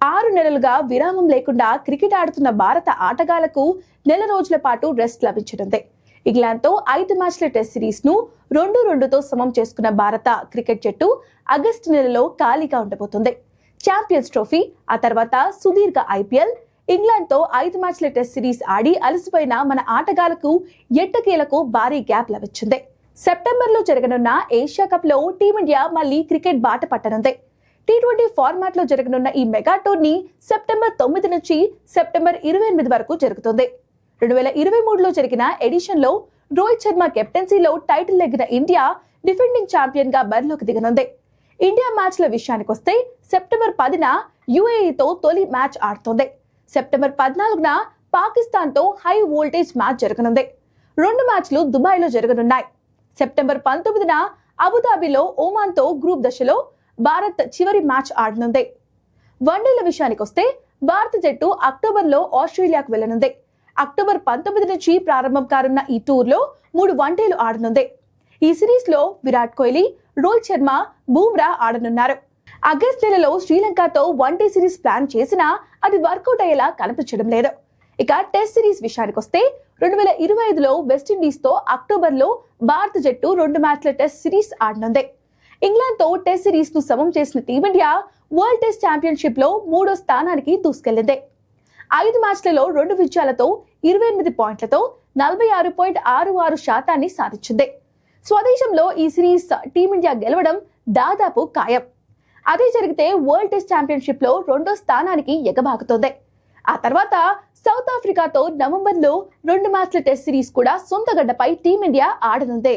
6 నెలలుగా విరామం లేకుండా క్రికెట్ ఆడుతున్న భారత ఆటగాళ్లకు నెల రోజుల పాటు రెస్ట్ లభించనుంది. ఇంగ్లాండ్తో 5 మ్యాచ్ల టెస్ట్ సిరీస్ ను 2-2తో సమం చేసుకున్న భారత క్రికెట్ జట్టు ఆగస్టు నెలలో ఖాళీగా ఉండబోతుంది. ఛాంపియన్స్ ట్రోఫీ, ఆ తర్వాత సుదీర్ఘ ఐపీఎల్, ఇంగ్లాండ్తో 5 మ్యాచ్ల టెస్ట్ సిరీస్ ఆడి అలసిపోయిన మన ఆటగాళ్లకు ఎట్టకేలకు భారీ గ్యాప్ లభించింది. సెప్టెంబర్లో జరగనున్న ఏషియా కప్ లో టీమిండియా మళ్లీ క్రికెట్ బాట పట్టనుంది. T20 ఫార్మాట్ లో జరగనున్న ఈ మెగా టోర్నీ సెప్టెంబర్ 9 నుంచి సెప్టెంబర్ 28 వరకు జరుగుతుంది. 2023లో జరిగిన ఎడిషన్ లో రోహిత్ శర్మ కెప్టెన్సీలో టైటిల్ నెగ్గిన ఇండియా డిఫెండింగ్ ఛాంపియన్ గా బరిలోకి దిగనుంది. ఇండియా మ్యాచ్ల విషయానికొస్తే సెప్టెంబర్ 10న యుఏఈతో తొలి మ్యాచ్ ఆడుతోంది. సెప్టెంబర్ 14న పాకిస్తాన్ తో హై వోల్టేజ్ మ్యాచ్ జరగనుంది. 2 మ్యాచ్లు దుబాయ్లో జరగనున్నాయి. సెప్టెంబర్ 19న అబుదాబిలో ఒమాన్ తో గ్రూప్ దశలో భారత్ చివరి మ్యాచ్ ఆడనుంది. వన్డేల విషయానికొస్తే భారత జట్టు అక్టోబర్లో ఆస్ట్రేలియాకు వెళ్లనుంది. అక్టోబర్ 19 నుంచి ప్రారంభం కానున్న ఈ టూర్లో 3 వన్డేలు ఆడనుంది. ఈ సిరీస్ లో విరాట్ కోహ్లీ, రోహిత్ శర్మ, బూమ్రా ఆడనున్నారు. ఆగస్టు నెలలో శ్రీలంకతో వన్డే సిరీస్ ప్లాన్ చేసినా అది వర్కౌట్ అయ్యేలా కనిపించడం లేదు. ఇక టెస్ట్ సిరీస్ విషయానికొస్తే 2025లో వెస్టిండీస్ తో అక్టోబర్లో భారత జట్టు 2 మ్యాచ్ల టెస్ట్ సిరీస్ ఆడనుంది. ఇంగ్లాండ్తో టెస్ట్ సిరీస్ ను సమం చేసిన టీమిండియా వరల్డ్ టెస్ట్ ఛాంపియన్షిప్ లో 3వ స్థానానికి దూసుకెళ్లింది. 5 మ్యాచ్లలో 2 విజయాలతో 28 పాయింట్లతో 46.66% సాధించింది. స్వదేశంలో ఈ సిరీస్ టీమిండియా గెలవడం దాదాపు ఖాయం. అదే జరిగితే వరల్డ్ టెస్ట్ ఛాంపియన్షిప్ లో 2వ స్థానానికి ఎగబాకుతోంది. ఆ తర్వాత సౌత్ ఆఫ్రికాతో నవంబర్లో 2 మ్యాచ్ల టెస్ట్ సిరీస్ కూడా సొంత గడ్డపై టీమిండియా ఆడనుంది.